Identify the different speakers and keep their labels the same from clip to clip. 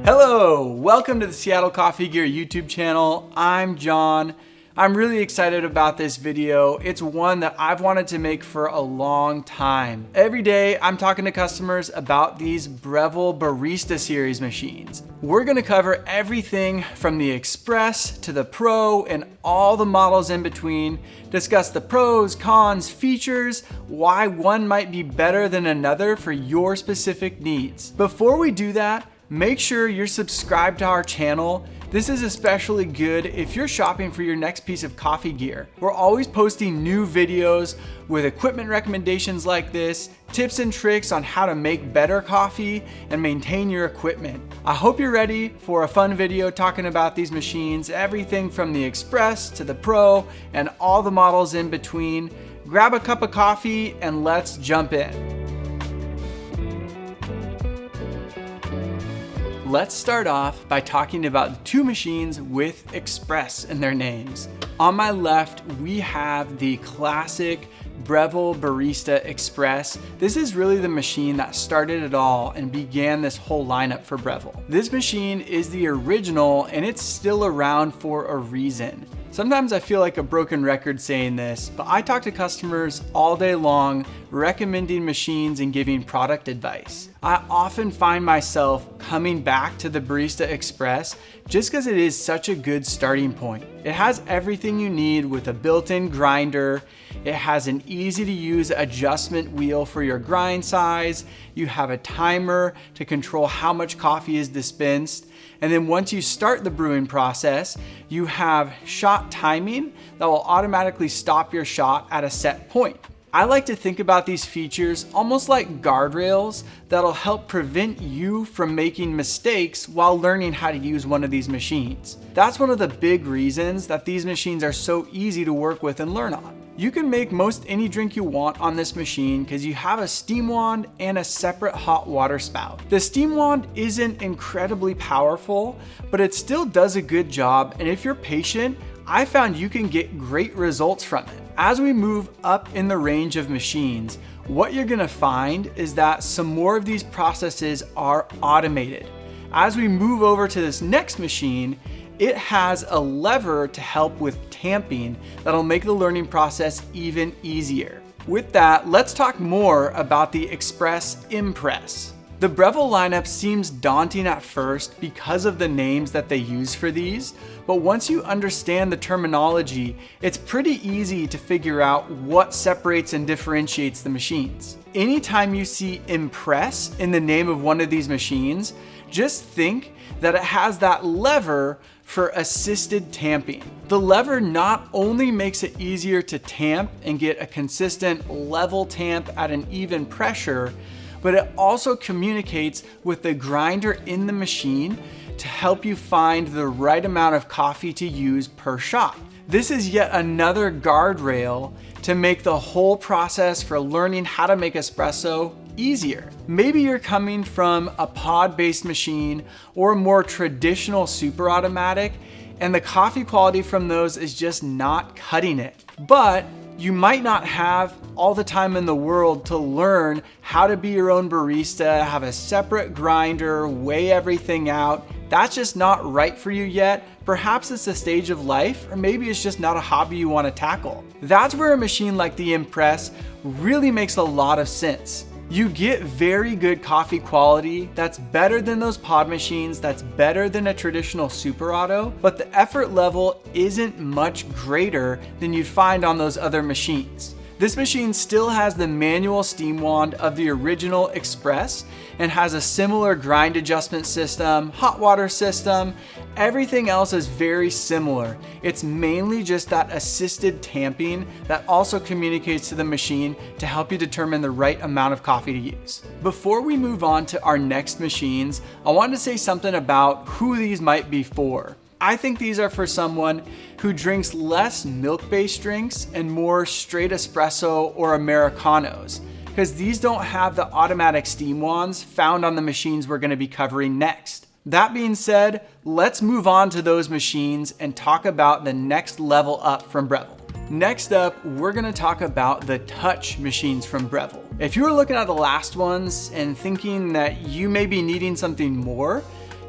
Speaker 1: Hello, welcome to the Seattle Coffee Gear YouTube channel. I'm John. I'm really excited about this video. It's one that I've wanted to make for a long time. Every day I'm talking to customers about these Breville Barista Series machines. We're gonna cover everything from the Express to the Pro and all the models in between, discuss the pros, cons, features, why one might be better than another for your specific needs. Before we do that, make sure you're subscribed to our channel. This is especially good if you're shopping for your next piece of coffee gear. We're always posting new videos with equipment recommendations like this, tips and tricks on how to make better coffee and maintain your equipment. I hope you're ready for a fun video talking about these machines, everything from the Express to the Pro and all the models in between. Grab a cup of coffee and let's jump in. Let's start off by talking about the two machines with Express in their names. On my left, we have the classic Breville Barista Express. This is really the machine that started it all and began this whole lineup for Breville. This machine is the original and it's still around for a reason. Sometimes I feel like a broken record saying this, but I talk to customers all day long recommending machines and giving product advice. I often find myself coming back to the Barista Express just because it is such a good starting point. It has everything you need with a built-in grinder. It has an easy to use adjustment wheel for your grind size. You have a timer to control how much coffee is dispensed. And then once you start the brewing process, you have shot timing that will automatically stop your shot at a set point. I like to think about these features almost like guardrails that'll help prevent you from making mistakes while learning how to use one of these machines. That's one of the big reasons that these machines are so easy to work with and learn on. You can make most any drink you want on this machine because you have a steam wand and a separate hot water spout. The steam wand isn't incredibly powerful, but it still does a good job, and if you're patient, I found you can get great results from it. As we move up in the range of machines, what you're gonna find is that some more of these processes are automated. As we move over to this next machine, it has a lever to help with tamping that'll make the learning process even easier. With that, let's talk more about the Express Impress. The Breville lineup seems daunting at first because of the names that they use for these, but once you understand the terminology, it's pretty easy to figure out what separates and differentiates the machines. Anytime you see Impress in the name of one of these machines, just think that it has that lever for assisted tamping. The lever not only makes it easier to tamp and get a consistent level tamp at an even pressure, but it also communicates with the grinder in the machine to help you find the right amount of coffee to use per shot. This is yet another guardrail to make the whole process for learning how to make espresso easier. Maybe you're coming from a pod-based machine or a more traditional super automatic, and the coffee quality from those is just not cutting it. But you might not have all the time in the world to learn how to be your own barista, have a separate grinder, weigh everything out. That's just not right for you yet. Perhaps it's a stage of life, or maybe it's just not a hobby you want to tackle. That's where a machine like the Impress really makes a lot of sense. You get very good coffee quality that's better than those pod machines, that's better than a traditional super auto, but the effort level isn't much greater than you'd find on those other machines. This machine still has the manual steam wand of the original Express and has a similar grind adjustment system, hot water system. Everything else is very similar. It's mainly just that assisted tamping that also communicates to the machine to help you determine the right amount of coffee to use. Before we move on to our next machines, I wanted to say something about who these might be for. I think these are for someone who drinks less milk-based drinks and more straight espresso or Americanos, because these don't have the automatic steam wands found on the machines we're going to be covering next. That being said, let's move on to those machines and talk about the next level up from Breville. Next up, we're gonna talk about the touch machines from Breville. If you were looking at the last ones and thinking that you may be needing something more,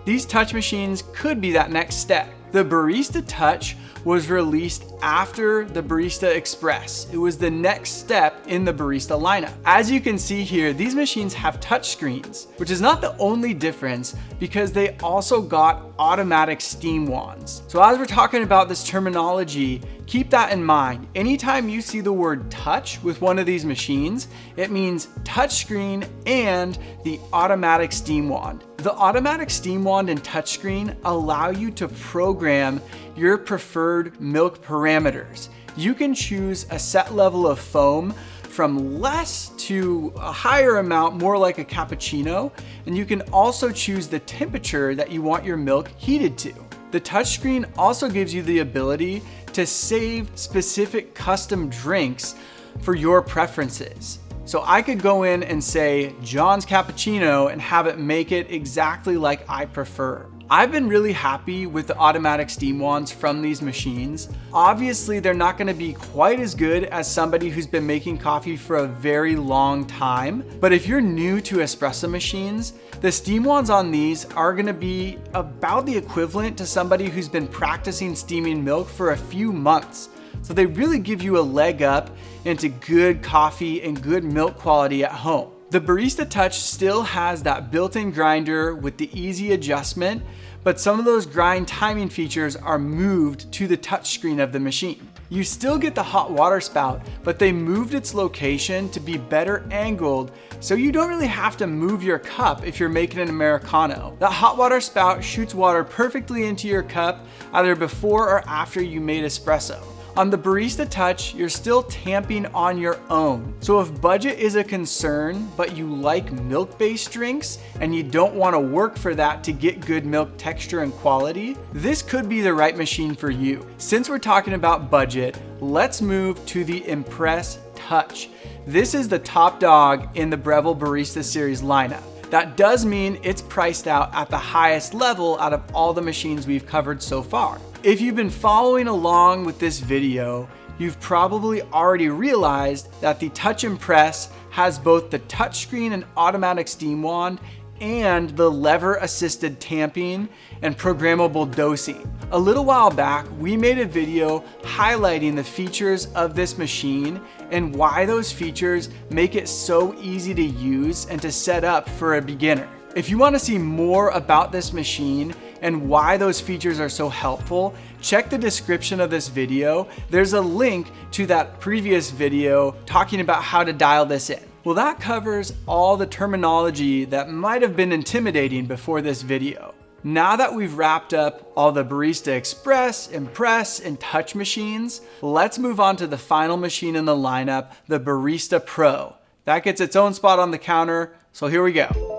Speaker 1: these touch machines could be that next step. The Barista Touch was released after the Barista Express. It was the next step in the barista lineup. As you can see here, these machines have touch screens, which is not the only difference because they also got automatic steam wands. So as we're talking about this terminology, keep that in mind. Anytime you see the word touch with one of these machines, it means touch screen and the automatic steam wand. The automatic steam wand and touchscreen allow you to program your preferred milk parameters. You can choose a set level of foam from less to a higher amount, more like a cappuccino, and you can also choose the temperature that you want your milk heated to. The touchscreen also gives you the ability to save specific custom drinks for your preferences. So I could go in and say John's Cappuccino and have it make it exactly like I prefer. I've been really happy with the automatic steam wands from these machines. Obviously, they're not gonna be quite as good as somebody who's been making coffee for a very long time. But if you're new to espresso machines, the steam wands on these are gonna be about the equivalent to somebody who's been practicing steaming milk for a few months. So they really give you a leg up into good coffee and good milk quality at home. The Barista Touch still has that built-in grinder with the easy adjustment, but some of those grind timing features are moved to the touchscreen of the machine. You still get the hot water spout, but they moved its location to be better angled, so you don't really have to move your cup if you're making an Americano. That hot water spout shoots water perfectly into your cup, either before or after you made espresso. On the Barista Touch, you're still tamping on your own. So if budget is a concern, but you like milk-based drinks and you don't want to work for that to get good milk texture and quality, this could be the right machine for you. Since we're talking about budget, let's move to the Impress Touch. This is the top dog in the Breville Barista Series lineup. That does mean it's priced out at the highest level out of all the machines we've covered so far. If you've been following along with this video, you've probably already realized that the Touch Impress has both the touchscreen and automatic steam wand and the lever-assisted tamping and programmable dosing. A little while back, we made a video highlighting the features of this machine and why those features make it so easy to use and to set up for a beginner. If you want to see more about this machine and why those features are so helpful, check the description of this video. There's a link to that previous video talking about how to dial this in. Well, that covers all the terminology that might have been intimidating before this video. Now that we've wrapped up all the Barista Express, Impress, and Touch machines, let's move on to the final machine in the lineup, the Barista Pro. That gets its own spot on the counter, so here we go.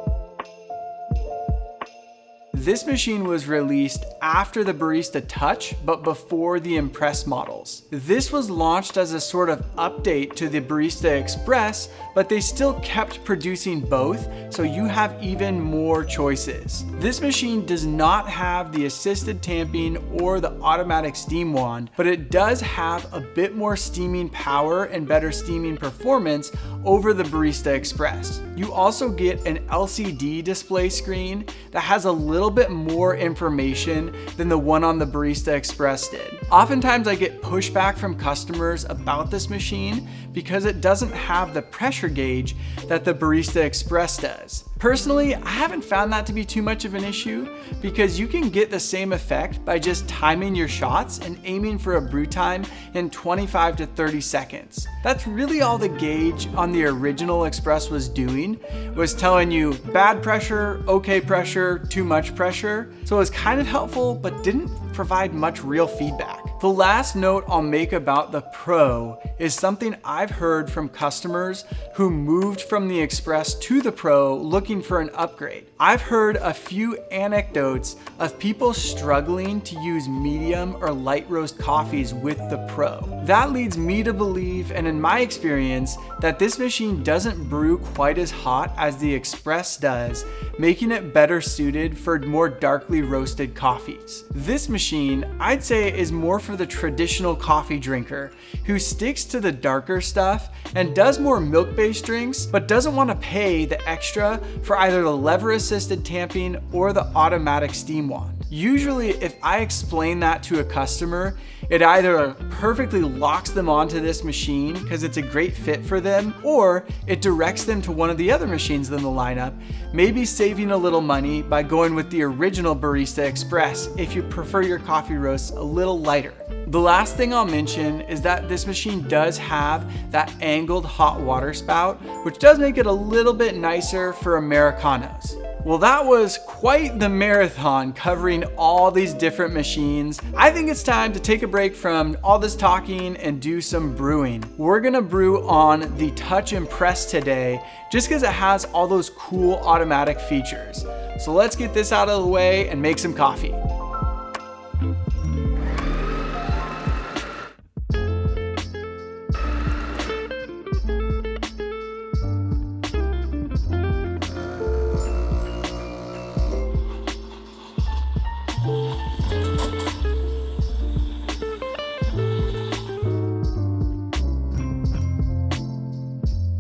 Speaker 1: This machine was released after the Barista Touch, but before the Impress models. This was launched as a sort of update to the Barista Express, but they still kept producing both, so you have even more choices. This machine does not have the assisted tamping or the automatic steam wand, but it does have a bit more steaming power and better steaming performance over the Barista Express. You also get an LCD display screen that has a little bit more information than the one on the Barista Express did. Oftentimes I get pushback from customers about this machine because it doesn't have the pressure gauge that the Barista Express does. Personally, I haven't found that to be too much of an issue because you can get the same effect by just timing your shots and aiming for a brew time in 25 to 30 seconds. That's really all the gauge on the original Express was doing, was telling you bad pressure, okay pressure, too much pressure. So it was kind of helpful, but didn't provide much real feedback. The last note I'll make about the Pro is something I've heard from customers who moved from the Express to the Pro looking for an upgrade. I've heard a few anecdotes of people struggling to use medium or light roast coffees with the Pro. That leads me to believe, and in my experience, that this machine doesn't brew quite as hot as the Express does, making it better suited for more darkly roasted coffees. This machine, I'd say, is more for the traditional coffee drinker who sticks to the darker stuff and does more milk-based drinks, but doesn't want to pay the extra for either the lever-assisted tamping or the automatic steam wand. Usually, if I explain that to a customer, it either perfectly locks them onto this machine because it's a great fit for them, or it directs them to one of the other machines in the lineup, maybe saving a little money by going with the original Barista Express if you prefer your coffee roasts a little lighter. The last thing I'll mention is that this machine does have that angled hot water spout, which does make it a little bit nicer for Americanos. Well, that was quite the marathon covering all these different machines. I think it's time to take a break from all this talking and do some brewing. We're gonna brew on the Touch and Press today, just because it has all those cool automatic features. So let's get this out of the way and make some coffee.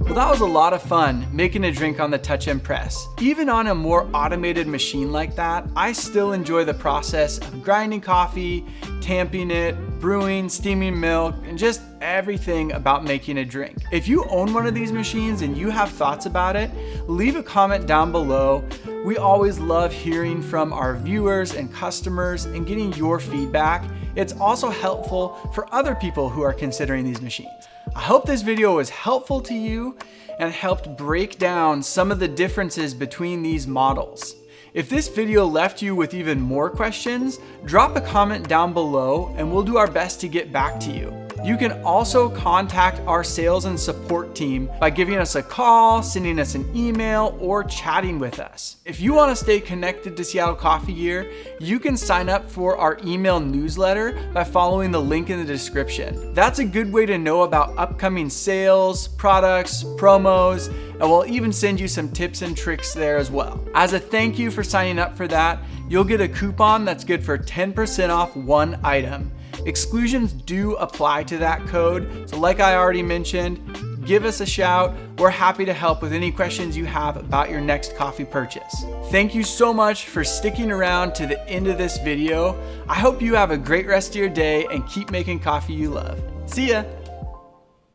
Speaker 1: Well, that was a lot of fun making a drink on the Touch and Press. Even on a more automated machine like that, I still enjoy the process of grinding coffee, tamping it, brewing, steaming milk, and just everything about making a drink. If you own one of these machines and you have thoughts about it, leave a comment down below. We always love hearing from our viewers and customers and getting your feedback. It's also helpful for other people who are considering these machines. I hope this video was helpful to you and helped break down some of the differences between these models. If this video left you with even more questions, drop a comment down below and we'll do our best to get back to you. You can also contact our sales and support team by giving us a call, sending us an email, or chatting with us. If you want to stay connected to Seattle Coffee Year, you can sign up for our email newsletter by following the link in the description. That's a good way to know about upcoming sales, products, promos, and we'll even send you some tips and tricks there as well. As a thank you for signing up for that, you'll get a coupon that's good for 10% off one item. Exclusions do apply to that code, so like I already mentioned, give us a shout. We're happy to help with any questions you have about your next coffee purchase. Thank you so much for sticking around to the end of this video. I hope you have a great rest of your day and keep making coffee you love. See ya!